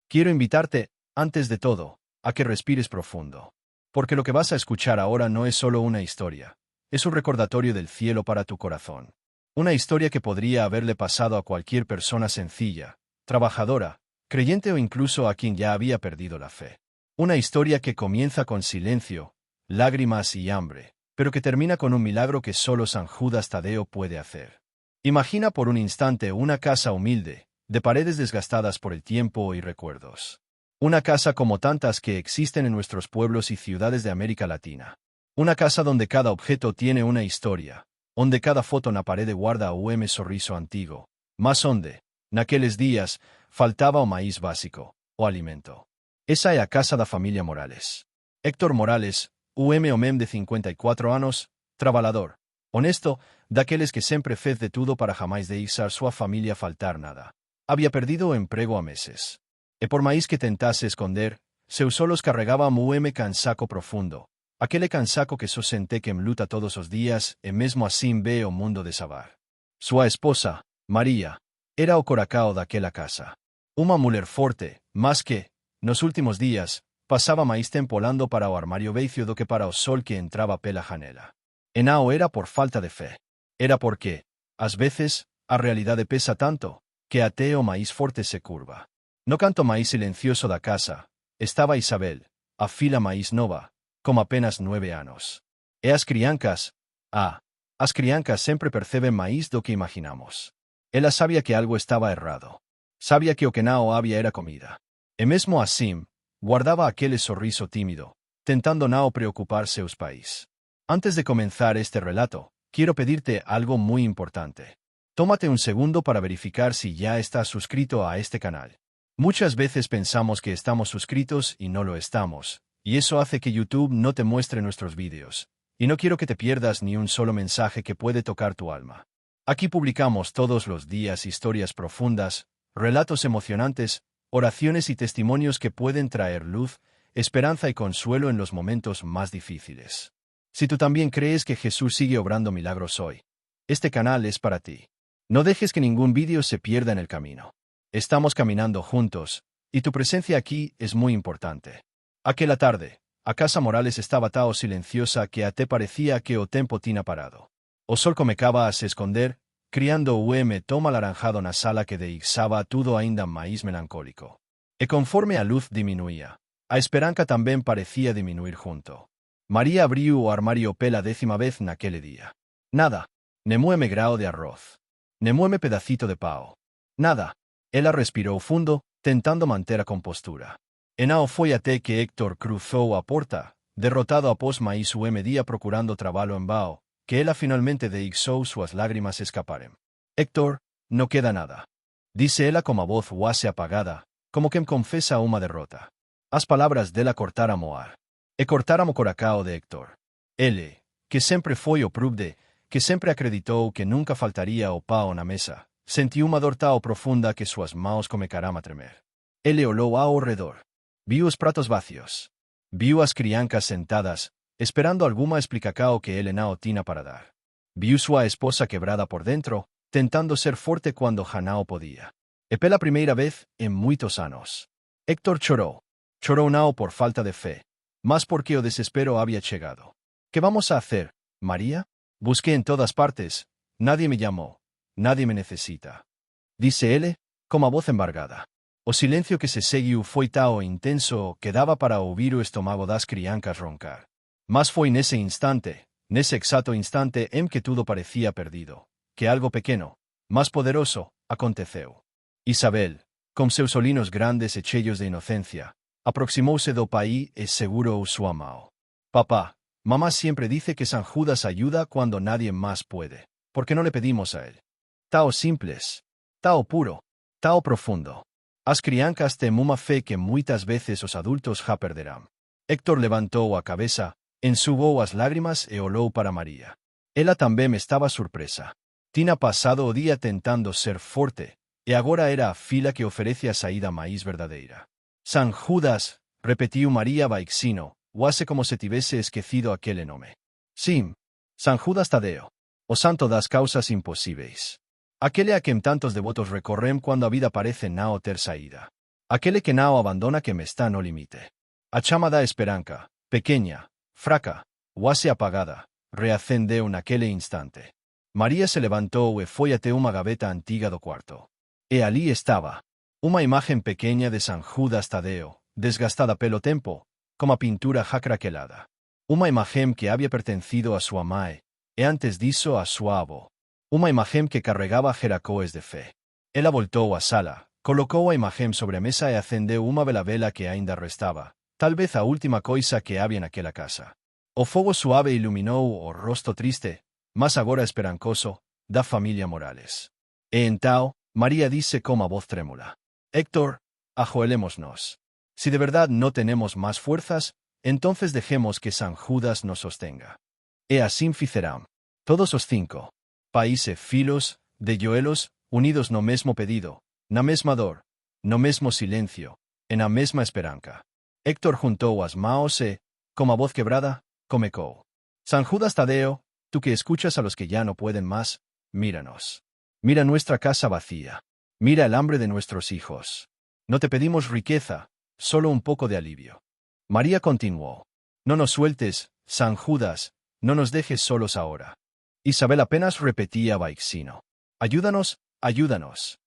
quiero invitarte, antes de todo, a que respires profundo. Porque lo que vas a escuchar ahora no es solo una historia, es un recordatorio del cielo para tu corazón. Una historia que podría haberle pasado a cualquier persona sencilla, trabajadora, creyente o incluso a quien ya había perdido la fe. Una historia que comienza con silencio, lágrimas y hambre, pero que termina con un milagro que solo San Judas Tadeo puede hacer. Imagina por un instante una casa humilde, de paredes desgastadas por el tiempo y recuerdos. Una casa como tantas que existen en nuestros pueblos y ciudades de América Latina. Una casa donde cada objeto tiene una historia, donde cada foto na parede guarda un sorriso antiguo, más onde, naqueles días, faltaba o maíz básico, o alimento. Esa é a casa da familia Morales. Héctor Morales, un homem de 54 anos, trabalhador, honesto, daqueles que sempre fez de tudo para jamais deixar sua família faltar nada. Había perdido o emprego a meses. E por máis que tentase esconder, seus solos carregaba un cansaco profundo, aquele cansaco que só sente que luta todos os días e mesmo assim ve o mundo desabar. Sua esposa, María, era o coracao daquela casa. Uma mulher forte, mas que, nos últimos días, pasaba máis tempo olando para o armario veicio do que para o sol que entraba pela janela. E não era por falta de fe. Era porque, ás veces, a realidade pesa tanto, que até o máis forte se curva. No canto máis silencioso da casa, estaba Isabel, a fila máis nova, con apenas 9 anos. E as criancas, as criancas sempre perceben máis do que imaginamos. Ela sabía que algo estaba errado. Sabía que o que não había era comida. E mesmo assim, guardaba aquele sorriso tímido, tentando não preocupar seus pais. Antes de comenzar este relato, quiero pedirte algo muy importante. Tómate un segundo para verificar si ya estás suscrito a este canal. Muchas veces pensamos que estamos suscritos y no lo estamos, y eso hace que YouTube no te muestre nuestros vídeos. Y no quiero que te pierdas ni un solo mensaje que puede tocar tu alma. Aquí publicamos todos los días historias profundas, relatos emocionantes, oraciones y testimonios que pueden traer luz, esperanza y consuelo en los momentos más difíciles. Si tú también crees que Jesús sigue obrando milagros hoy, este canal es para ti. No dejes que ningún vídeo se pierda en el camino. Estamos caminando juntos, y tu presencia aquí es muy importante. Aquella tarde, a casa Morales estaba tão silenciosa que até parecía que o tempo tinha parado. O sol comecaba a se esconder, criando toma laranjado na sala que deixaba tudo ainda máis melancólico. E conforme a luz diminuía, a esperanza también parecía diminuir junto. María abriu o armario pela 10ª vez naquele día. Nada, nemueme grao de arroz. Nemueme pedacito de pao. Nada. Ela respirou fundo, tentando manter a compostura. E não foi até que Héctor cruzou a porta, derrotado após máis día procurando trabalho en vão, que ela finalmente deixou suas lágrimas escaparem. Héctor, no queda nada. Dice ela com a voz quase apagada, como quem confesa uma derrota. As palavras dela cortaram o ar. E cortaram o coracao de Héctor. Ele, que sempre foi o prubde, que sempre acreditou que nunca faltaria o pão na mesa, sentiu uma dor tão profunda que suas mãos começaram a tremer. Ele olhou ao redor. Viu os pratos vazios. Viu as criancas sentadas, esperando alguma explicação que ele não tinha para dar. Viu sua esposa quebrada por dentro, tentando ser forte quando já não podia. E pela primeira vez em muitos anos. Héctor chorou. Chorou não por falta de fé, mas porque o desespero había chegado. ¿Qué vamos a hacer, María? Busqué en todas partes, nadie me llamó, nadie me necesita. Dice ele, con a voz embargada. O silencio que se seguiu foi tão intenso que daba para ouvir o estómago das criancas roncar. Mas foi nesse instante, nesse exato instante em que tudo parecía perdido, que algo pequeno, mas poderoso, aconteceu. Isabel, com seus olinos grandes e cheios de inocencia, aproximouse do pai e segurou sua mão. Papá, mamá siempre dice que San Judas ayuda cuando nadie más puede. ¿Por qué no le pedimos a él? Tao simples, tao puro, tao profundo. As criancas têm uma fé que muitas veces os adultos já perderão. Héctor levantou a cabeça, enxugou as lágrimas e olhou para María. Ela também estava surpresa. Tinha passado o dia tentando ser forte, e agora era a fila que oferece a saída máis verdadeira. San Judas, repetiu María baixinho, quase como se tivesse esquecido aquele nome. Sim, San Judas Tadeo, o santo das causas impossíveis. Aquele a quem tantos devotos recorrem quando a vida parece não ter saída. Aquele que nao abandona que me está no limite. A chama da esperanca, pequeña, fraca, quase apagada, reacendeu naquele instante. María se levantou e foi até uma gaveta antiga do quarto. E ali estaba. Uma imagen pequeña de San Judas Tadeo, desgastada pelo tempo, como a pintura já craquelada. Uma imagen que había pertencido a sua mãe, e antes disso a sua avó. Uma imagen que carregaba jeracoes de fé. Ela voltou á sala, colocou a imagen sobre a mesa e acendeu uma vela que ainda restaba, tal vez a última coisa que había naquela casa. O fogo suave iluminou o rosto triste, mas agora esperancoso, da familia Morales. E então, María disse com a voz trémula: Héctor, ajoelémonos. Si de verdad no tenemos más fuerzas, entonces dejemos que San Judas nos sostenga. E assim ficerán. Todos os 5. País e filos, de Joelos, unidos no mesmo pedido, na mesma dor, no mesmo silencio, e na mesma esperanca. Héctor juntou as mãos e, com a voz quebrada, comecou: San Judas Tadeo, tú que escuchas a los que ya no pueden más, míranos. Mira nuestra casa vacía. Mira el hambre de nuestros hijos. No te pedimos riqueza, solo un poco de alivio. María continuó: No nos sueltes, San Judas, no nos dejes solos ahora. Isabel apenas repetía vaicsino: Ayúdanos, ayúdanos.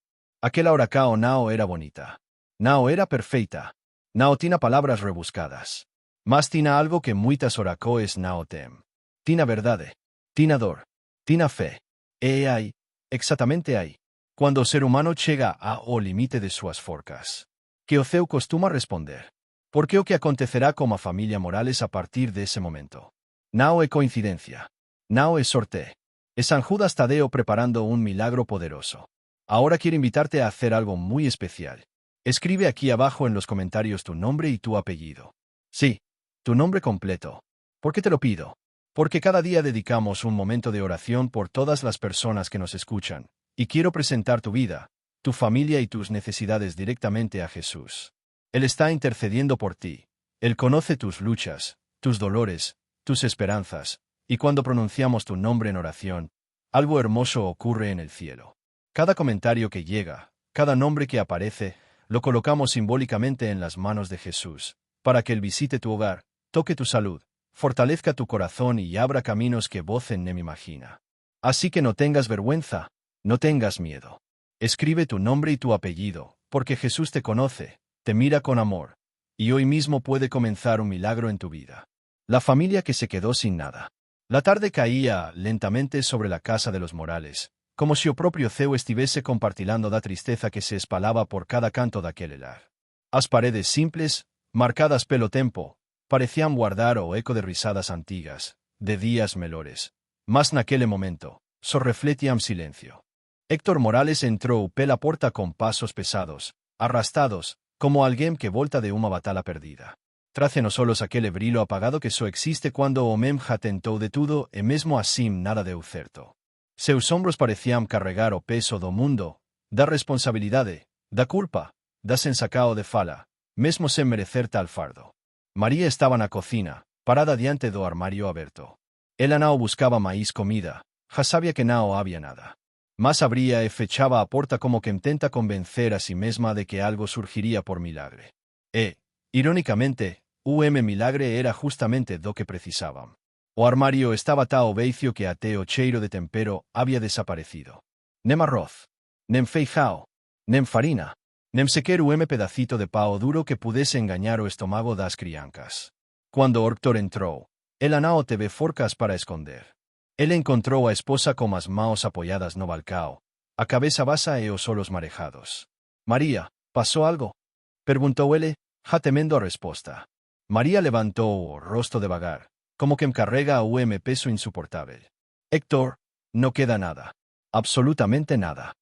Aquela oracao nao era bonita. Nao era perfeita. Nao tina palabras rebuscadas. Mas tina algo que muitas oracoes nao tem. Tina verdade. Tina dor. Tina fé. E aí, exatamente aí, quando o ser humano chega ao limite de suas forcas, que o ceu costuma responder. Porque o que acontecerá com a família Morales a partir desse momento? Não é coincidencia. Não é sorte. Es San Judas Tadeo preparando un milagro poderoso. Ahora quiero invitarte a hacer algo muy especial. Escribe aquí abajo en los comentarios tu nombre y tu apellido. Sí, tu nombre completo. ¿Por qué te lo pido? Porque cada día dedicamos un momento de oración por todas las personas que nos escuchan, y quiero presentar tu vida, tu familia y tus necesidades directamente a Jesús. Él está intercediendo por ti. Él conoce tus luchas, tus dolores, tus esperanzas, y cuando pronunciamos tu nombre en oración, algo hermoso ocurre en el cielo. Cada comentario que llega, cada nombre que aparece, lo colocamos simbólicamente en las manos de Jesús, para que Él visite tu hogar, toque tu salud, fortalezca tu corazón y abra caminos que voz en me imagina. Así que no tengas vergüenza, no tengas miedo. Escribe tu nombre y tu apellido, porque Jesús te conoce, te mira con amor, y hoy mismo puede comenzar un milagro en tu vida. La familia que se quedó sin nada. La tarde caía lentamente sobre la casa de los Morales, como si o propio ceu estivese compartilando da tristeza que se espalaba por cada canto daquele lar. As paredes simples, marcadas pelo tempo, parecían guardar o eco de risadas antigas, de días melores. Mas naquele momento, só refletían silencio. Héctor Morales entrou pela porta con pasos pesados, arrastados, como alguén que volta de unha batalla perdida. Trácenos solos aquele brillo apagado que só existe cuando o mem já tentou de tudo e mesmo assim nada deu certo. Seus ombros parecían carregar o peso do mundo, da responsabilidade, da culpa, da sensacao de fala, mesmo sen merecer tal fardo. María estaba na cocina, parada diante do armario aberto. Ela nao buscaba maíz comida, já sabía que nao había nada. Mas abría e fechaba a porta como que intenta convencer a si mesma de que algo surgiría por milagre. E, irónicamente, milagre era justamente do que precisaban. O armario estaba tao veicio que até o cheiro de tempero había desaparecido. Nem arroz, nem feijao, nem farina, nem sequer pedacito de pao duro que pudese engañar o estómago das criancas. Cuando Héctor entrou, ela nao teve forcas para esconder. Él encontrou a esposa con as mãos apoyadas no balcao, a cabeza baixa e os olhos marejados. María, pasó algo? Perguntou ele, já temendo a resposta. María levantou o rosto devagar, como que carrega a peso insuportável. Héctor, no queda nada. Absolutamente nada.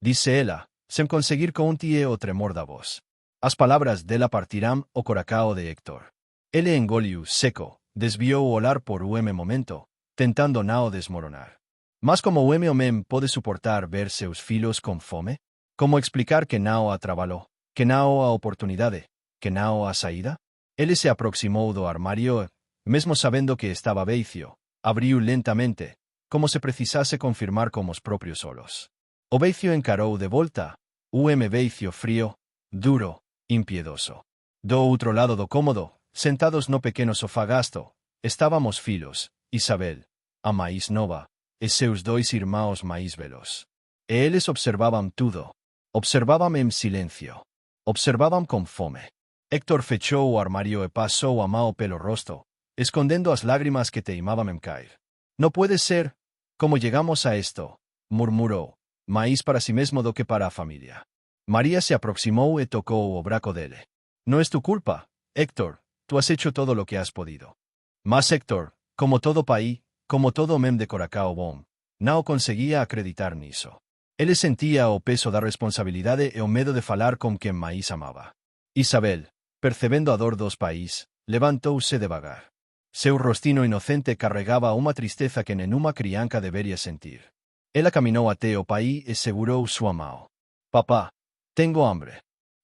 Dice ela, sem conseguir contie o tremor da voz. As palabras dela partirán o coracao de Héctor. Ele engoliu seco, desviou o olhar por momento, tentando nao desmoronar. Mas como o homem pode suportar ver seus filhos com fome? Como explicar que nao a trabalhou, que nao a oportunidade, que nao a saída? Ele se aproximou do armario e, mesmo sabendo que estaba veicio, abriu lentamente, como se precisase confirmar con os propios olhos. O veicio encarou de volta, veicio frío, duro, impiedoso. Do outro lado do cómodo, sentados no pequeno sofá gasto, estábamos filos, Isabel, a máis nova, e seus dois irmãos máis velos. E eles observaban tudo. Observaban en silencio. Observaban con fome. Héctor fechou o armario e pasou a mão pelo rosto, escondendo as lágrimas que teimaban cair. No puede ser. ¿Cómo llegamos a esto?, murmurou, máis para si mesmo do que para a familia. María se aproximou e tocou o braco dele. No es tu culpa, Héctor, tú has hecho todo lo que has podido. Mas Héctor, como todo paí, como todo mem de Coracao bom, não conseguía acreditar niso. Ele sentía o peso da responsabilidade e o medo de falar con quen máis amaba. Isabel, percebendo a dor dos país, levantouse devagar. Seu rostino inocente carregaba unha tristeza que nenhuma crianca debería sentir. Ela caminou até o paí e segurou súa mão. Papá, tengo hambre.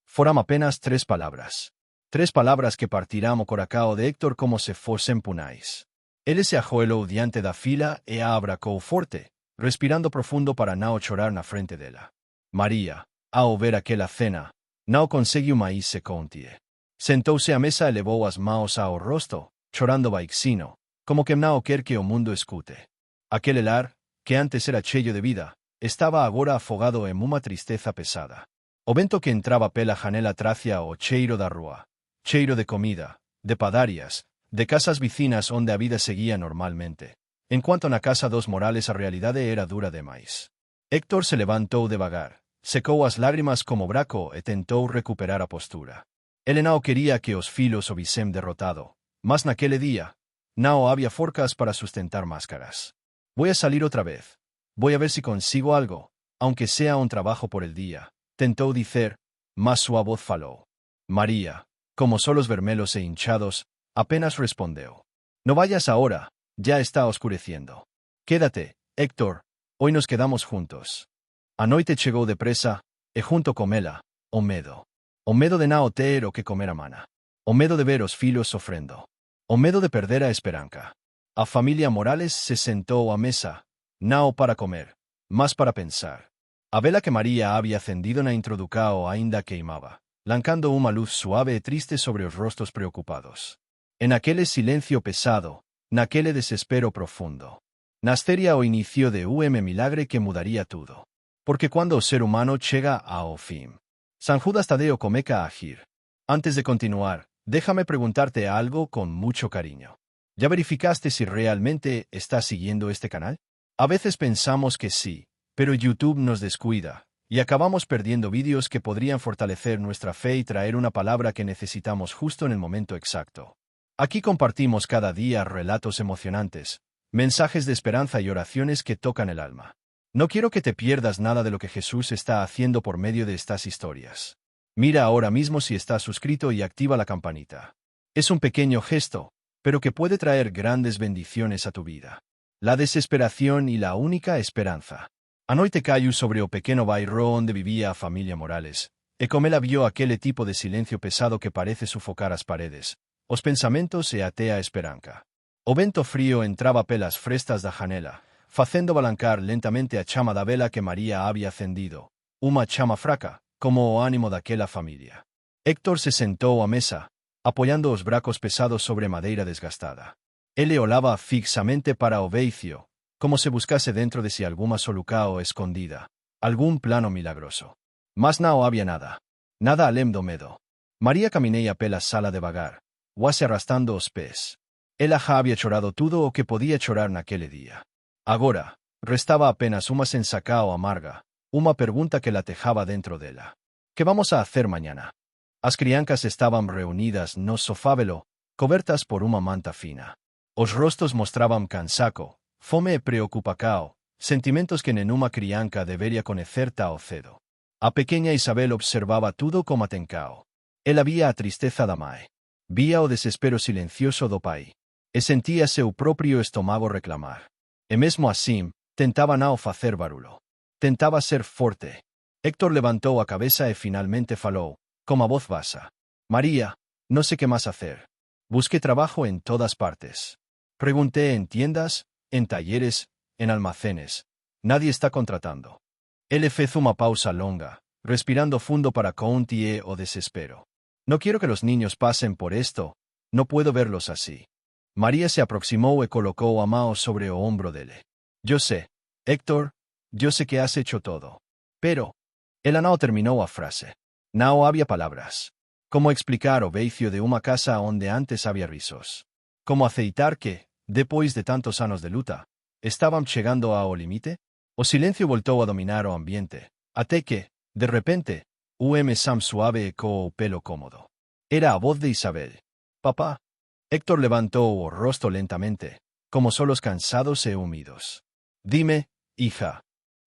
Foram apenas 3 palabras. 3 palabras que partirán o coracao de Héctor como se fosen punais. Ele se ajoelou diante da fila e a abracou forte, respirando profundo para não chorar na frente dela. María, ao ver aquela cena, não conseguiu máis se contie. Sentouse á mesa e levou as mãos ao rosto, chorando baixino, como que não quer que o mundo escute. Aquele lar, que antes era cheio de vida, estaba agora afogado en unha tristeza pesada. O vento que entraba pela janela tracia o cheiro da rúa, cheiro de comida, de padarias, de casas vecinas onde a vida seguía normalmente. En cuanto na casa dos Morales a realidade era dura demais. Héctor se levantou devagar, secou as lágrimas como braco e tentou recuperar a postura. Ele não quería que os filos o visem derrotado, mas naquele día, não había forcas para sustentar máscaras. Voy a salir otra vez. Voy a ver si consigo algo, aunque sea un trabajo por el día, tentou dicer, mas súa voz falou. María, como solos vermelos e hinchados, apenas respondeu. No vayas ahora, ya está oscureciendo. Quédate, Héctor, hoy nos quedamos juntos. A noite chegou depresa, e junto con ela, o medo. O medo de não ter o que comer a mana. O medo de ver os filhos sofrendo. O medo de perder a esperança. A familia Morales se sentou à mesa, não para comer, mas para pensar. A vela que María había acendido na introducao ainda queimaba, lancando uma luz suave e triste sobre os rostos preocupados. En aquele silencio pesado, naquele desespero profundo, nascería o inicio de milagre que mudaría tudo. Porque cuando o ser humano chega ao fim, San Judas Tadeo começa a agir. Antes de continuar, déjame preguntarte algo con mucho cariño. ¿Ya verificaste si realmente estás siguiendo este canal? A veces pensamos que sí, pero YouTube nos descuida, y acabamos perdiendo vídeos que podrían fortalecer nuestra fe y traer una palabra que necesitamos justo en el momento exacto. Aquí compartimos cada día relatos emocionantes, mensajes de esperanza y oraciones que tocan el alma. No quiero que te pierdas nada de lo que Jesús está haciendo por medio de estas historias. Mira ahora mismo si estás suscrito y activa la campanita. Es un pequeño gesto, pero que puede traer grandes bendiciones a tu vida. La desesperación y la única esperanza. A noite caiu sobre o pequeno bairro onde vivía a familia Morales, e como ela vio aquele tipo de silencio pesado que parece sufocar as paredes, os pensamentos e até a esperanza. O vento frío entraba pelas frestas da janela, facendo balancar lentamente a chama da vela que María había acendido, unha chama fraca, como o ánimo daquela familia. Héctor se sentou á mesa, apoyando os bracos pesados sobre madeira desgastada. Ele olaba fixamente para o veicio, como se buscase dentro de si alguma solucao escondida, algún plano milagroso. Mas não había nada. Nada além do medo. María camineia pela sala devagar, quase arrastando os pés. Ela já había chorado tudo o que podía chorar naquele día. Agora, restaba apenas uma sensacao amarga, uma pergunta que latejaba dentro dela. Que vamos a hacer mañana? As criancas estaban reunidas no sofá velo, cobertas por uma manta fina. Os rostos mostraban cansaco, fome e preocupacao, sentimentos que nenhuma crianca debería conocer tão cedo. A pequeña Isabel observaba tudo como atencao. Ela vía a tristeza da mãe. Vía o desespero silencioso do pai. E sentía seu propio estómago reclamar. E mesmo assim, tentaba não facer barulo. Tentaba ser forte. Héctor levantou a cabeza e finalmente falou, con a voz baixa. María, no sé qué más hacer. Busqué trabajo en todas partes. Pregunté en tiendas, en talleres, en almacenes. Nadie está contratando. Ele fez uma pausa longa, respirando fundo para conter o desespero. No quiero que los niños pasen por esto, no puedo verlos así. María se aproximó y colocó a mano sobre el hombro de él. Yo sé, Héctor, yo sé que has hecho todo. Pero, él no terminó la frase. No había palabras. ¿Cómo explicar o veicio de una casa donde antes había risos? ¿Cómo aceitar que, después de tantos años de luta, estaban llegando a o límite? O silencio voltó a dominar o ambiente, até que, de repente, Sam suave eco o pelo cómodo. Era a voz de Isabel. Papá. Héctor levantó o rostro lentamente, como solos cansados e humidos. Dime, hija.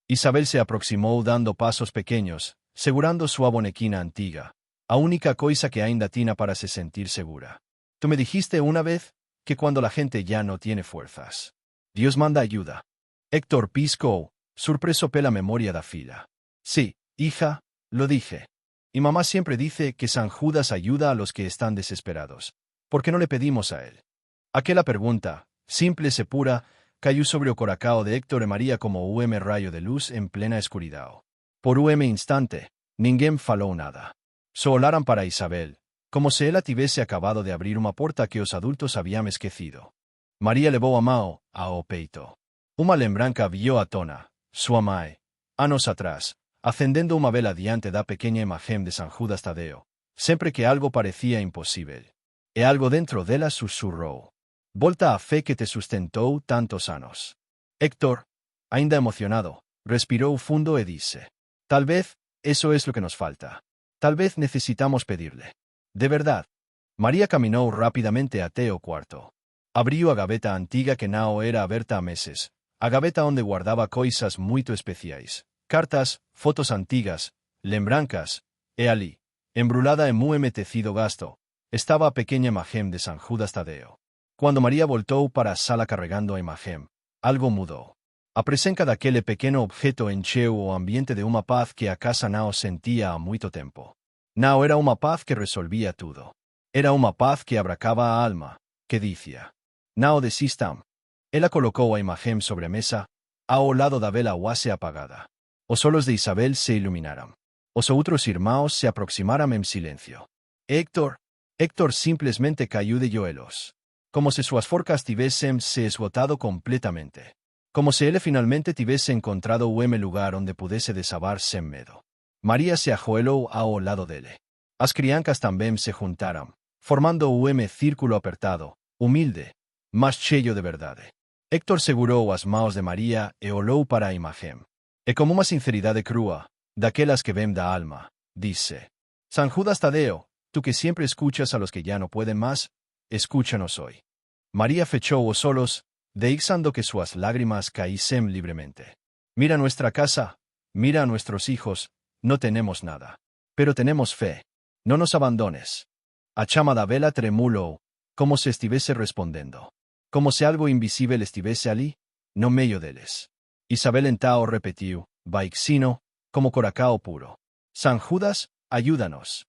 Isabel se aproximó dando pasos pequeños, segurando su abonequina antigua, a única cosa que ainda tina para se sentir segura. Tú me dijiste una vez que cuando la gente ya no tiene fuerzas, Dios manda ayuda. Héctor piscó, sorpreso pela memoria da fila. Sí, hija, lo dije. Y mamá siempre dice que San Judas ayuda a los que están desesperados. ¿Por qué no le pedimos a él? Aquella pregunta, simple y pura, cayó sobre el coracao de Héctor y María como rayo de luz en plena escuridad. Por instante, ninguém faló nada. Solo para Isabel, como si ella tuviese acabado de abrir una puerta que los adultos habían esquecido. María levó a mao, a o peito. Una lembranca vio a tona, su amae, años atrás, ascendiendo una vela diante da pequeña imagen de San Judas Tadeo, siempre que algo parecía imposible. E algo dentro de la susurró. Volta a fe que te sustentó tantos años. Héctor, ainda emocionado, respiró fundo y dice. Tal vez, eso es lo que nos falta. Tal vez necesitamos pedirle. De verdad. María caminó rápidamente a Teo cuarto. Abrió a gaveta antigua que no era abierta a meses, a gaveta donde guardaba coisas muy especiais. Cartas, fotos antiguas, lembranzas, e allí, embrulada en muy tecido gasto, estaba a pequeña imagen de San Judas Tadeo. Cuando María voltó para a sala cargando a imagen, algo mudó. A presença daquele pequeno objeto encheu o ambiente de uma paz que a casa não sentía há muito tempo. Não era uma paz que resolvía tudo. Era uma paz que abracaba a alma, que dizia. Não desistam. Ela colocou a imagen sobre a mesa, ao lado da vela quase apagada. Os olhos de Isabel se iluminaram. Os outros irmãos se aproximaram en silencio. Héctor simplesmente cayó de joelhos. Como si sus forcas tivesen se esgotado completamente. Como si él finalmente tuviese encontrado un lugar donde pudiese desabar sin medo. María se ajoeló ao lado de él. As criancas también se juntaron, formando un círculo apertado, humilde, mas cheio de verdade. Héctor seguró as mãos de María e olhou para a imagen. E como uma sinceridade crua, daquelas que vem da alma, dice. San Judas Tadeo, tú que siempre escuchas a los que ya no pueden más, escúchanos hoy. María fechó os olhos, dejando que sus lágrimas caísen libremente. Mira nuestra casa, mira a nuestros hijos, no tenemos nada. Pero tenemos fe. No nos abandones. A chama da vela tremuló, como si estuviese respondiendo. Como si algo invisible estuviese allí, no medio deles. Isabel entao repetió, baixino, como coracao puro. San Judas, ayúdanos.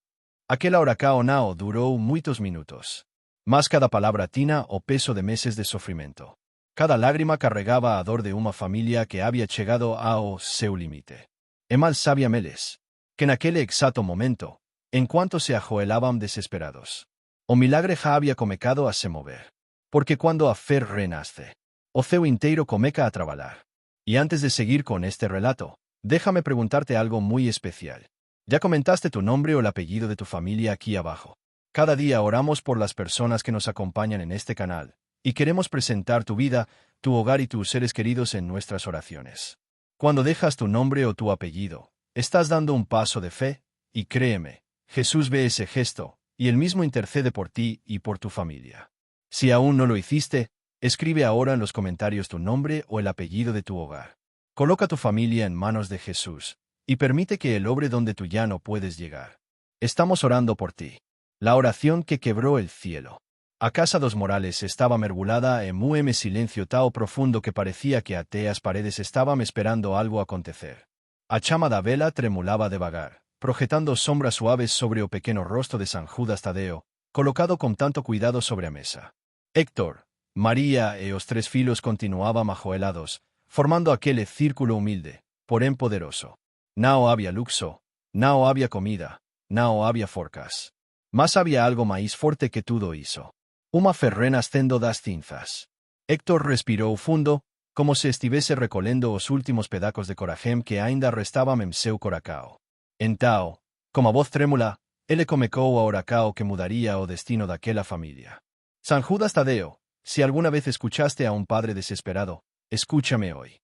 Aquel oracao nao duró muitos minutos. Mas cada palabra tina o peso de meses de sufrimiento. Cada lágrima carregaba a dor de una familia que había llegado a o seu límite. E mal sabía Meles, que en aquel exacto momento, en cuanto se ajoelaban desesperados, o milagre ja había comecado a se mover. Porque cuando a fer renace, o ceu inteiro comeca a trabalar. Y antes de seguir con este relato, déjame preguntarte algo muy especial. Ya comentaste tu nombre o el apellido de tu familia aquí abajo. Cada día oramos por las personas que nos acompañan en este canal, y queremos presentar tu vida, tu hogar y tus seres queridos en nuestras oraciones. Cuando dejas tu nombre o tu apellido, estás dando un paso de fe, y créeme, Jesús ve ese gesto, y él mismo intercede por ti y por tu familia. Si aún no lo hiciste, escribe ahora en los comentarios tu nombre o el apellido de tu hogar. Coloca tu familia en manos de Jesús, y permite que Él obre donde tú ya no puedes llegar. Estamos orando por ti. La oración que quebró el cielo. A casa dos Morales estaba mergulada en un silencio tan profundo que parecía que ateas paredes estaban esperando algo acontecer. A chama da vela tremulaba devagar, projetando sombras suaves sobre o pequeño rostro de San Judas Tadeo, colocado con tanto cuidado sobre a mesa. Héctor, María e os tres filos continuaban ajoelados, formando aquel círculo humilde, porém poderoso. No había luxo, no había comida, no había forcas. Mas había algo máis forte que tudo iso. Uma ferren ascendo das cinzas. Héctor respirou fundo, como se estivese recolendo os últimos pedacos de coragem que aínda restaban en seu coracao. Entao, como a voz trémula, ele comecou ao oracao que mudaría o destino daquela familia. San Judas Tadeo, si alguna vez escuchaste a un padre desesperado, escúchame hoy.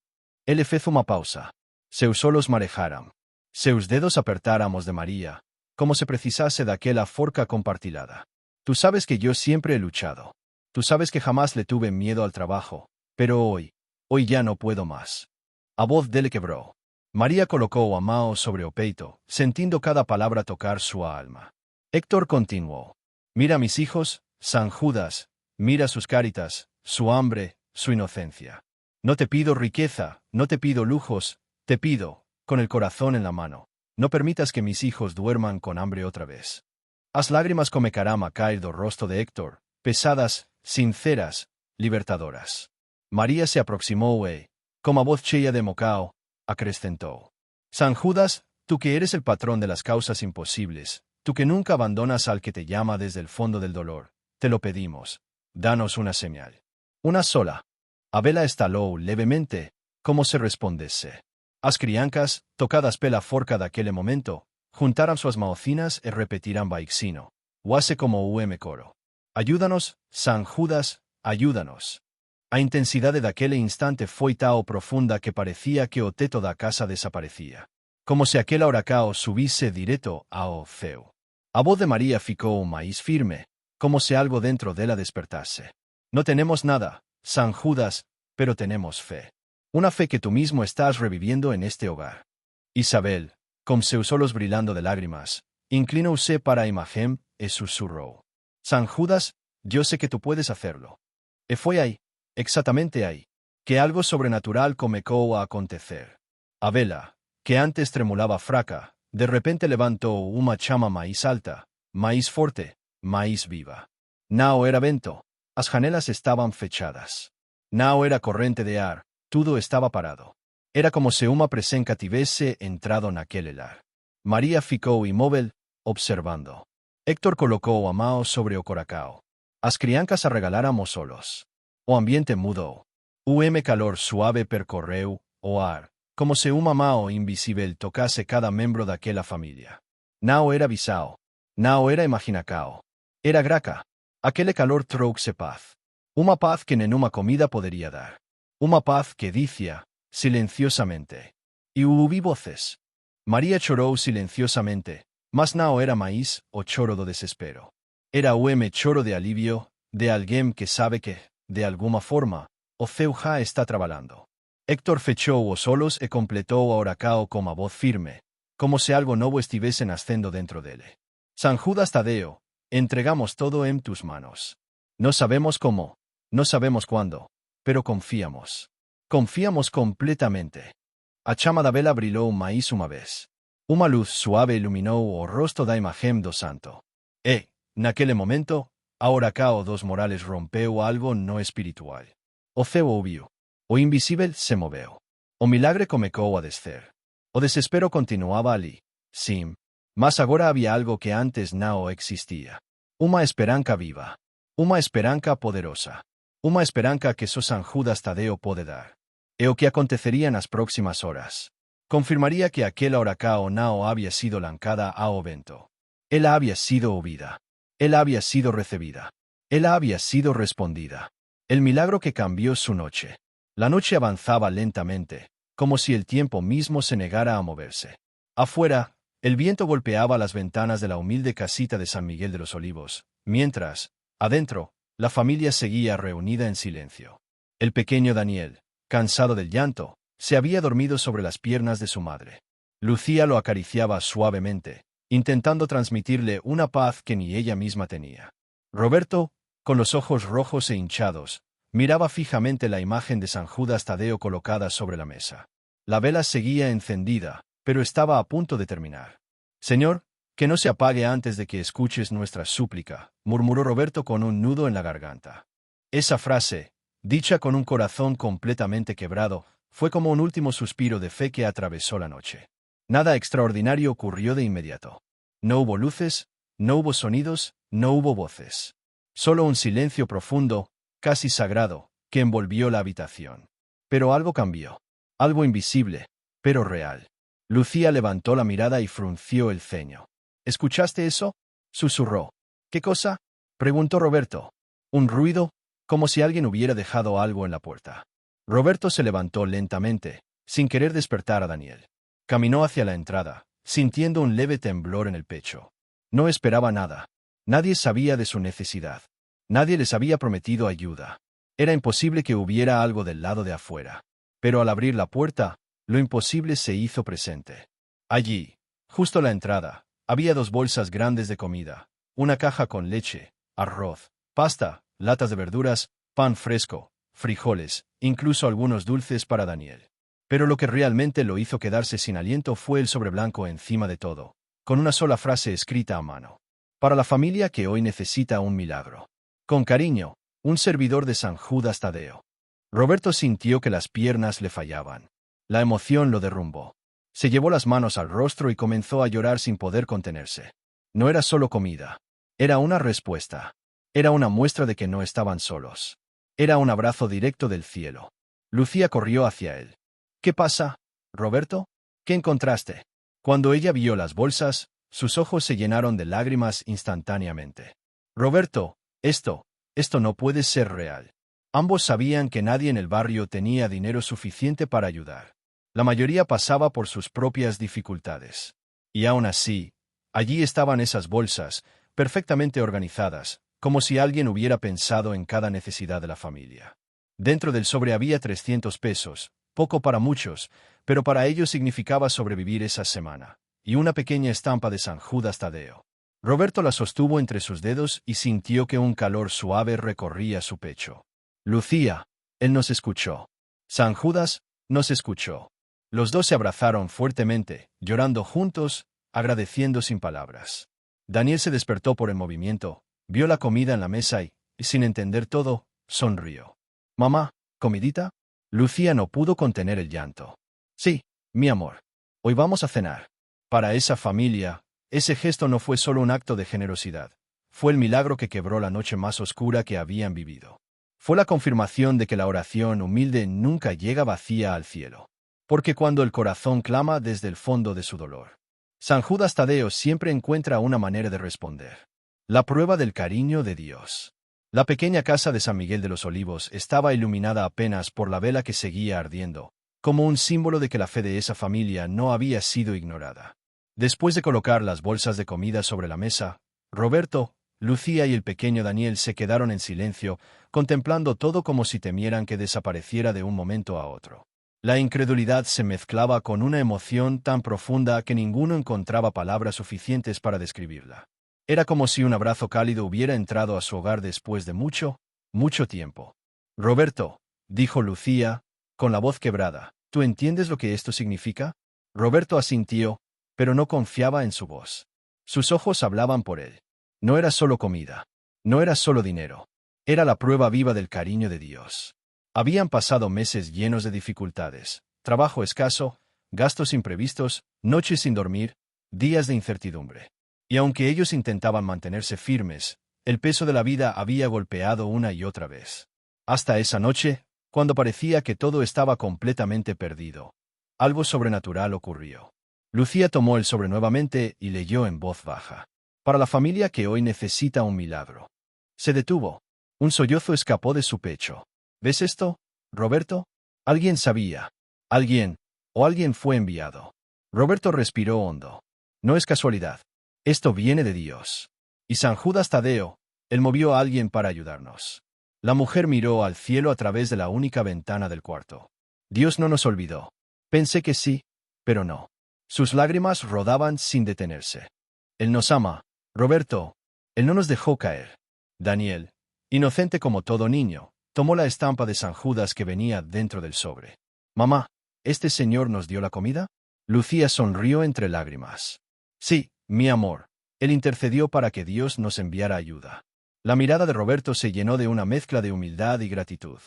Ele fez uma pausa. Seus olhos marejaram. Seus dedos apertáramos de María, como se precisase daquela forca compartilada. Tú sabes que yo siempre he luchado. Tú sabes que jamás le tuve miedo al trabajo, pero hoy ya no puedo más. A voz dele quebró. María colocó a mão sobre o peito, sentindo cada palabra tocar su alma. Héctor continuó. Mira mis hijos, San Judas, mira sus caritas, su hambre, su inocencia. No te pido riqueza, no te pido lujos, te pido, con el corazón en la mano, no permitas que mis hijos duerman con hambre otra vez. As lágrimas comecarán a caer do rosto de Héctor, pesadas, sinceras, libertadoras. María se aproximó e, con a voz cheia de mocao, acrescentou. San Judas, tú que eres el patrón de las causas imposibles, tú que nunca abandonas al que te llama desde el fondo del dolor, te lo pedimos, danos una señal. Una sola. A vela estalou levemente, como se respondese. As criancas, tocadas pela forca daquele momento, juntaran suas maocinas e repetiran baixino, huase como coro. Ayúdanos, San Judas, ayúdanos. A intensidade daquele instante foi tão profunda que parecía que o teto da casa desaparecía. Como se aquel huracao subise direto ao céu. A voz de María ficou máis firme, como se algo dentro dela despertase. No tenemos nada, San Judas, pero tenemos fe. Una fe que tú mismo estás reviviendo en este hogar. Isabel, con seus olhos brilando de lágrimas, inclinóse para a imagen e susurrou. San Judas, yo sé que tú puedes hacerlo. E foi aí, exactamente aí, que algo sobrenatural comecou a acontecer. A vela, que antes tremulaba fraca, de repente levantou uma chama máis alta, máis forte, máis viva. Não era vento, as janelas estaban fechadas. Não era corrente de ar, tudo estaba parado. Era como se uma presença tivese entrado naquele lar. María ficou imóvel, observando. Héctor colocou a mão sobre o coracao. As criancas arregalaram os olhos. O ambiente mudou. Calor suave percorreu o ar, como se uma mão invisível tocasse cada membro daquela família. Não era visão. Não era imaginacao. Era graca. Aquele calor trouxe paz. Uma paz que nenhuma comida poderia dar. Uma paz que dizia, silenciosamente. E ouvi voces. María chorou silenciosamente, mas não era máis o choro do desespero. Era o choro de alivio, de alguém que sabe que, de alguma forma, o céu já está trabalhando. Héctor fechou os olhos e completou o oracao com a voz firme, como se algo novo estivese nascendo dentro dele. San Judas Tadeo, entregamos todo en tus manos. No sabemos cómo, no sabemos cuándo, pero confiamos. Confiamos completamente. A chama da vela brilhou máis uma vez. Uma luz suave iluminou o rosto da imagen do santo. E, naquele momento, a oracao dos Morales rompeu algo no espiritual. O céu ouviu. O invisível se moveu. O milagre comecou a descer. O desespero continuaba ali. Sim. Mas agora había algo que antes não existía. Uma esperança viva. Uma esperança poderosa. Uma esperança que só San Judas Tadeo pode dar. E o que acontecería nas próximas horas. Confirmaría que aquela oracao não había sido lancada ao vento. Ela había sido ouvida. Ela había sido recebida. Ela había sido respondida. El milagro que cambió su noche. La noche avanzaba lentamente, como si el tiempo mismo se negara a moverse. Afuera, el viento golpeaba las ventanas de la humilde casita de San Miguel de los Olivos, mientras, adentro, la familia seguía reunida en silencio. El pequeño Daniel, cansado del llanto, se había dormido sobre las piernas de su madre. Lucía lo acariciaba suavemente, intentando transmitirle una paz que ni ella misma tenía. Roberto, con los ojos rojos e hinchados, miraba fijamente la imagen de San Judas Tadeo colocada sobre la mesa. La vela seguía encendida, pero estaba a punto de terminar. Señor, que no se apague antes de que escuches nuestra súplica, murmuró Roberto con un nudo en la garganta. Esa frase, dicha con un corazón completamente quebrado, fue como un último suspiro de fe que atravesó la noche. Nada extraordinario ocurrió de inmediato. No hubo luces, No hubo sonidos, no hubo voces. Solo un silencio profundo, casi sagrado, que envolvió la habitación. Pero algo cambió. Algo invisible, pero real. Lucía levantó la mirada y frunció el ceño. ¿Escuchaste eso? Susurró. ¿Qué cosa? Preguntó Roberto. Un ruido, como si alguien hubiera dejado algo en la puerta. Roberto se levantó lentamente, sin querer despertar a Daniel. Caminó hacia la entrada, sintiendo un leve temblor en el pecho. No esperaba nada. Nadie sabía de su necesidad. Nadie les había prometido ayuda. Era imposible que hubiera algo del lado de afuera. Pero al abrir la puerta, lo imposible se hizo presente. Allí, justo a la entrada, había 2 bolsas grandes de comida, una caja con leche, arroz, pasta, latas de verduras, pan fresco, frijoles, incluso algunos dulces para Daniel. Pero lo que realmente lo hizo quedarse sin aliento fue el sobre blanco encima de todo, con una sola frase escrita a mano. Para la familia que hoy necesita un milagro. Con cariño, un servidor de San Judas Tadeo. Roberto sintió que las piernas le fallaban. La emoción lo derrumbó. Se llevó las manos al rostro y comenzó a llorar sin poder contenerse. No era solo comida. Era una respuesta. Era una muestra de que no estaban solos. Era un abrazo directo del cielo. Lucía corrió hacia él. ¿Qué pasa, Roberto? ¿Qué encontraste? Cuando ella vio las bolsas, sus ojos se llenaron de lágrimas instantáneamente. Roberto, esto no puede ser real. Ambos sabían que nadie en el barrio tenía dinero suficiente para ayudar. La mayoría pasaba por sus propias dificultades. Y aún así, allí estaban esas bolsas, perfectamente organizadas, como si alguien hubiera pensado en cada necesidad de la familia. Dentro del sobre había 300 pesos, poco para muchos, pero para ellos significaba sobrevivir esa semana, y una pequeña estampa de San Judas Tadeo. Roberto la sostuvo entre sus dedos y sintió que un calor suave recorría su pecho. Lucía, él nos escuchó. San Judas nos escuchó. Los dos se abrazaron fuertemente, llorando juntos, agradeciendo sin palabras. Daniel se despertó por el movimiento, vio la comida en la mesa y, sin entender todo, sonrió. «Mamá, ¿comidita?» Lucía no pudo contener el llanto. «Sí, mi amor. Hoy vamos a cenar». Para esa familia, ese gesto no fue solo un acto de generosidad. Fue el milagro que quebró la noche más oscura que habían vivido. Fue la confirmación de que la oración humilde nunca llega vacía al cielo. Porque cuando el corazón clama desde el fondo de su dolor, San Judas Tadeo siempre encuentra una manera de responder. La prueba del cariño de Dios. La pequeña casa de San Miguel de los Olivos estaba iluminada apenas por la vela que seguía ardiendo, como un símbolo de que la fe de esa familia no había sido ignorada. Después de colocar las bolsas de comida sobre la mesa, Roberto, Lucía y el pequeño Daniel se quedaron en silencio, contemplando todo como si temieran que desapareciera de un momento a otro. La incredulidad se mezclaba con una emoción tan profunda que ninguno encontraba palabras suficientes para describirla. Era como si un abrazo cálido hubiera entrado a su hogar después de mucho, mucho tiempo. «Roberto», dijo Lucía, con la voz quebrada, «¿tú entiendes lo que esto significa?» Roberto asintió, pero no confiaba en su voz. Sus ojos hablaban por él. No era solo comida. No era solo dinero. Era la prueba viva del cariño de Dios. Habían pasado meses llenos de dificultades, trabajo escaso, gastos imprevistos, noches sin dormir, días de incertidumbre. Y aunque ellos intentaban mantenerse firmes, el peso de la vida había golpeado una y otra vez. Hasta esa noche, cuando parecía que todo estaba completamente perdido, algo sobrenatural ocurrió. Lucía tomó el sobre nuevamente y leyó en voz baja. Para la familia que hoy necesita un milagro. Se detuvo. Un sollozo escapó de su pecho. ¿Ves esto, Roberto? Alguien sabía. Alguien fue enviado. Roberto respiró hondo. No es casualidad. Esto viene de Dios. Y San Judas Tadeo, él movió a alguien para ayudarnos. La mujer miró al cielo a través de la única ventana del cuarto. Dios no nos olvidó. Pensé que sí, pero no. Sus lágrimas rodaban sin detenerse. Él nos ama, Roberto. Él no nos dejó caer. Daniel, inocente como todo niño, tomó la estampa de San Judas que venía dentro del sobre. «Mamá, ¿este señor nos dio la comida?» Lucía sonrió entre lágrimas. «Sí, mi amor. Él intercedió para que Dios nos enviara ayuda». La mirada de Roberto se llenó de una mezcla de humildad y gratitud.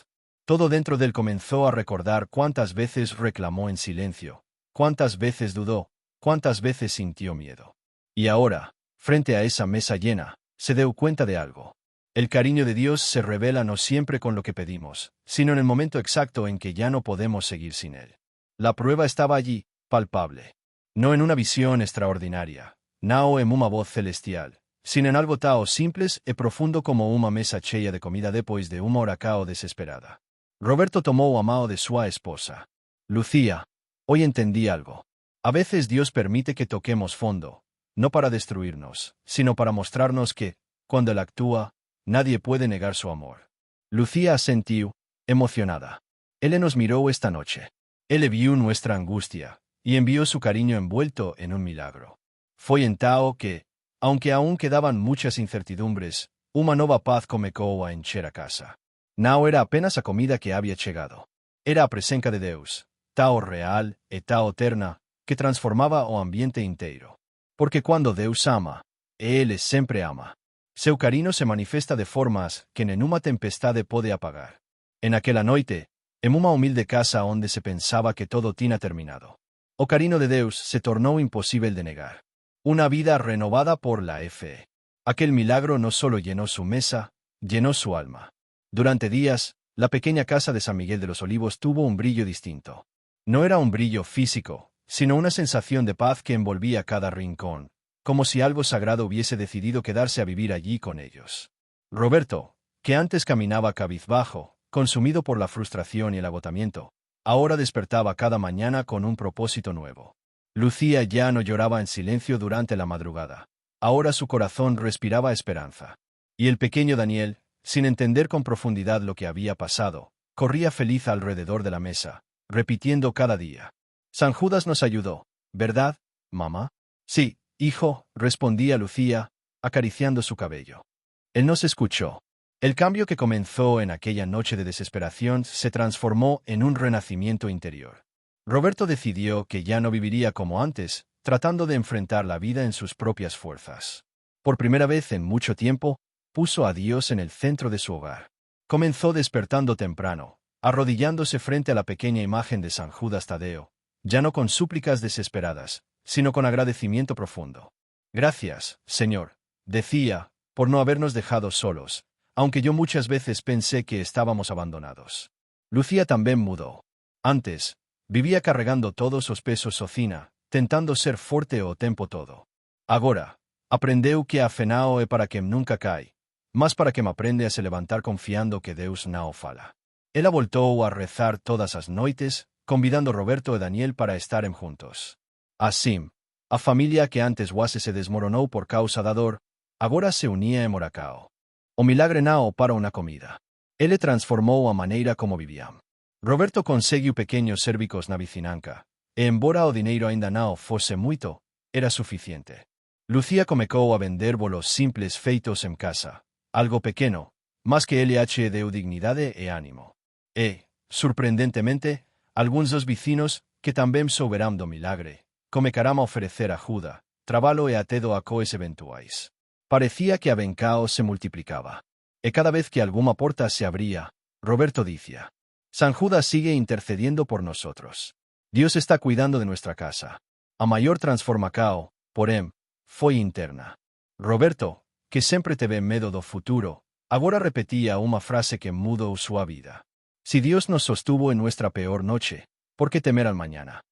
Todo dentro de él comenzó a recordar cuántas veces reclamó en silencio, cuántas veces dudó, cuántas veces sintió miedo. Y ahora, Frente a esa mesa llena, se dio cuenta de algo. El cariño de Dios se revela no siempre con lo que pedimos, sino en el momento exacto en que ya no podemos seguir sin Él. La prueba estaba allí, palpable. No en una visión extraordinaria, nao en una voz celestial, sino en algo tao simples e profundo como una mesa cheia de comida depois de una horacao desesperada. Roberto tomó a mano de su esposa. Lucía, hoy entendí algo. A veces Dios permite que toquemos fondo, no para destruirnos, sino para mostrarnos que, cuando Él actúa, nadie puede negar su amor. Lucía asintió, emocionada. Él nos miró esta noche. Él vio nuestra angustia, y envió su cariño envuelto en un milagro. Fue en Tao que, aunque aún quedaban muchas incertidumbres, una nueva paz comenzó a encher a casa. No era apenas a comida que había llegado. Era a presencia de Deus, Tao real e Tao eterna, que transformaba o ambiente inteiro. Porque cuando Deus ama, Él siempre ama. Seu cariño se manifesta de formas que en una tempestade puede apagar. En aquella noite, en una humilde casa donde se pensaba que todo tinha terminado, o cariño de Deus se tornó imposible de negar. Una vida renovada por la fe. Aquel milagro no solo llenó su mesa, llenó su alma. Durante días, la pequeña casa de San Miguel de los Olivos tuvo un brillo distinto. No era un brillo físico, sino una sensación de paz que envolvía cada rincón, como si algo sagrado hubiese decidido quedarse a vivir allí con ellos. Roberto, que antes caminaba cabizbajo, consumido por la frustración y el agotamiento, ahora despertaba cada mañana con un propósito nuevo. Lucía ya no lloraba en silencio durante la madrugada. Ahora su corazón respiraba esperanza. Y el pequeño Daniel, sin entender con profundidad lo que había pasado, corría feliz alrededor de la mesa, repitiendo cada día: San Judas nos ayudó, ¿verdad, mamá? Sí, hijo, respondía Lucía, acariciando su cabello. Él nos escuchó. El cambio que comenzó en aquella noche de desesperación se transformó en un renacimiento interior. Roberto decidió que ya no viviría como antes, tratando de enfrentar la vida en sus propias fuerzas. Por primera vez en mucho tiempo, puso a Dios en el centro de su hogar. Comenzó despertando temprano, arrodillándose frente a la pequeña imagen de San Judas Tadeo, ya no con súplicas desesperadas, sino con agradecimiento profundo. Gracias, Señor, decía, por no habernos dejado solos, aunque yo muchas veces pensé que estábamos abandonados. Lucía también mudó. Antes, vivía cargando todos os pesos socina, tentando ser fuerte o tempo todo. Agora, aprendeu que afenao é para quem nunca cai, mas para quem aprende a se levantar confiando que Deus não fala. Ela voltou a rezar todas as noites, convidando Roberto e Daniel para estarem juntos. Assim, a familia que antes quase se desmoronou por causa da dor, agora se unía en Moracao. O milagre nao para una comida. Ele transformou a maneira como vivían. Roberto conseguiu pequeños cérvicos na vicinanca, e embora o dineiro ainda não fosse muito, era suficiente. Lucía comecou a vender bolos simples feitos en casa, algo pequeno, mas que LH deu dignidade e ánimo. E, surpreendentemente, alguns dos vecinos, que também souberam do milagre, comecaram a oferecer ajuda, trabalho e até doacoes eventuais. Parecía que a bencao se multiplicaba. E cada vez que alguna porta se abría, Roberto decía: San Judas sigue intercediendo por nosotros. Dios está cuidando de nuestra casa. A mayor transformacao, porém, foi interna. Roberto, que sempre teve medo do futuro, agora repetía una frase que mudou sua vida. Si Dios nos sostuvo en nuestra peor noche, ¿por qué temer al mañana?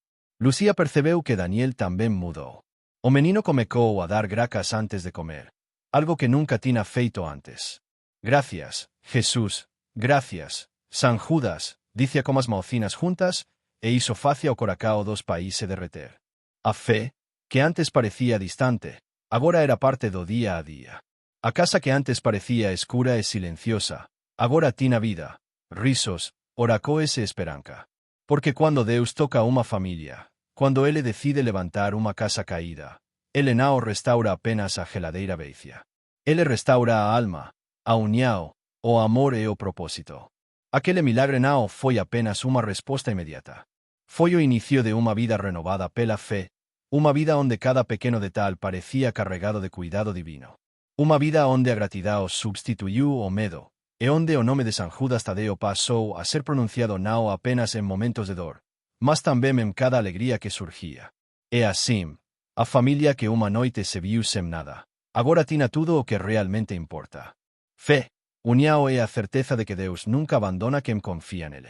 Lucía percebeu que Daniel también mudou. O menino comecou a dar gracas antes de comer, algo que nunca tinha feito antes. Gracias, Jesús, gracias, San Judas, dice como as maucinas juntas, e hizo facia o coracao dos país se derreter. A fe, que antes parecía distante, agora era parte do día a día. A casa que antes parecía escura e silenciosa, agora tina vida, risos, oracoes e esperanza. Porque cuando Deus toca uma familia, cuando Él decide levantar uma casa caída, Él não restaura apenas a geladeira veicia. Él restaura a alma, a união, o amor e o propósito. Aquele milagre não foi apenas uma resposta inmediata. Foi o inicio de uma vida renovada pela fé, uma vida onde cada pequeno detalhe parecía carregado de cuidado divino. Uma vida onde a gratidão substituiu o medo, e onde o nome de San Judas Tadeo passou a ser pronunciado não apenas en momentos de dor, mas também en cada alegría que surgía. E assim, a familia que uma noite se viu sem nada, Agora tina tudo o que realmente importa. Fe, uniao e a certeza de que Deus nunca abandona quien confía en Él.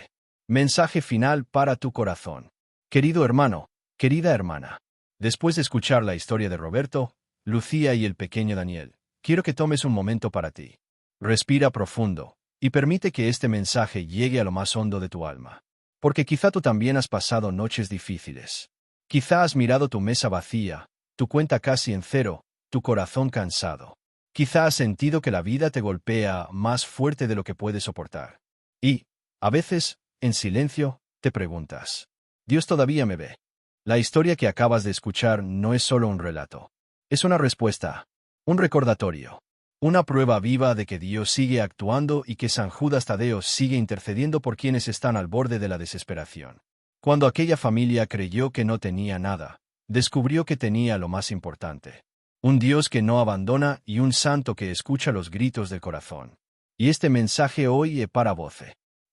Mensaje final para tu corazón. Querido hermano, querida hermana. Después de escuchar la historia de Roberto, Lucía y el pequeño Daniel, quiero que tomes un momento para ti. Respira profundo y permite que este mensaje llegue a lo más hondo de tu alma. Porque quizá tú también has pasado noches difíciles. Quizá has mirado tu mesa vacía, tu cuenta casi en cero, tu corazón cansado. Quizá has sentido que la vida te golpea más fuerte de lo que puedes soportar. Y, a veces, en silencio, te preguntas, ¿Dios todavía me ve? La historia que acabas de escuchar no es solo un relato. Es una respuesta, un recordatorio, una prueba viva de que Dios sigue actuando y que San Judas Tadeo sigue intercediendo por quienes están al borde de la desesperación. Cuando aquella familia creyó que no tenía nada, descubrió que tenía lo más importante. Un Dios que no abandona y un santo que escucha los gritos del corazón. Y este mensaje hoy es para vos.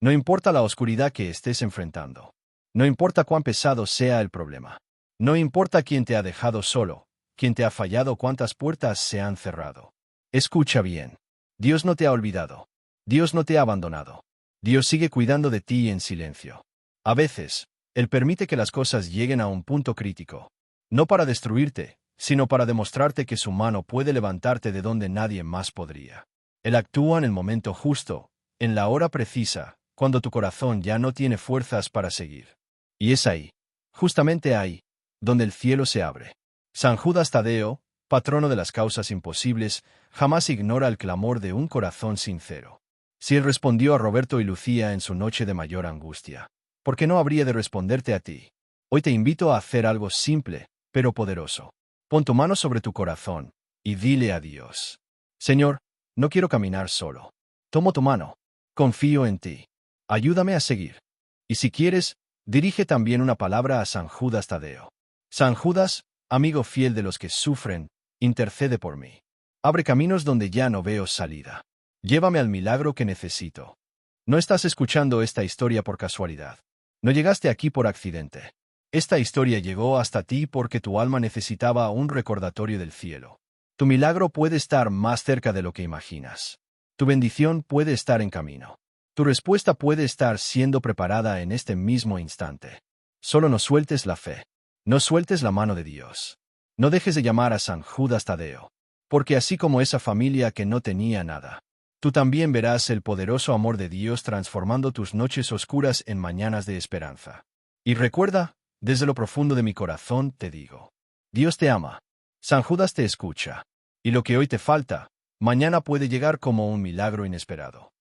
No importa la oscuridad que estés enfrentando. No importa cuán pesado sea el problema. No importa quién te ha dejado solo, quién te ha fallado, cuántas puertas se han cerrado. Escucha bien. Dios no te ha olvidado. Dios no te ha abandonado. Dios sigue cuidando de ti en silencio. A veces, Él permite que las cosas lleguen a un punto crítico. No para destruirte, sino para demostrarte que su mano puede levantarte de donde nadie más podría. Él actúa en el momento justo, en la hora precisa, cuando tu corazón ya no tiene fuerzas para seguir. Y es ahí, justamente ahí, donde el cielo se abre. San Judas Tadeo, patrono de las causas imposibles, jamás ignora el clamor de un corazón sincero. Si él respondió a Roberto y Lucía en su noche de mayor angustia, ¿por qué no habría de responderte a ti? Hoy te invito a hacer algo simple, pero poderoso. Pon tu mano sobre tu corazón y dile a Dios: Señor, no quiero caminar solo. Tomo tu mano. Confío en ti. Ayúdame a seguir. Y si quieres, dirige también una palabra a San Judas Tadeo. San Judas, amigo fiel de los que sufren, intercede por mí. Abre caminos donde ya no veo salida. Llévame al milagro que necesito. No estás escuchando esta historia por casualidad. No llegaste aquí por accidente. Esta historia llegó hasta ti porque tu alma necesitaba un recordatorio del cielo. Tu milagro puede estar más cerca de lo que imaginas. Tu bendición puede estar en camino. Tu respuesta puede estar siendo preparada en este mismo instante. Solo no sueltes la fe. No sueltes la mano de Dios. No dejes de llamar a San Judas Tadeo. Porque así como esa familia que no tenía nada, tú también verás el poderoso amor de Dios transformando tus noches oscuras en mañanas de esperanza. Y recuerda, desde lo profundo de mi corazón te digo: Dios te ama. San Judas te escucha. Y lo que hoy te falta, mañana puede llegar como un milagro inesperado.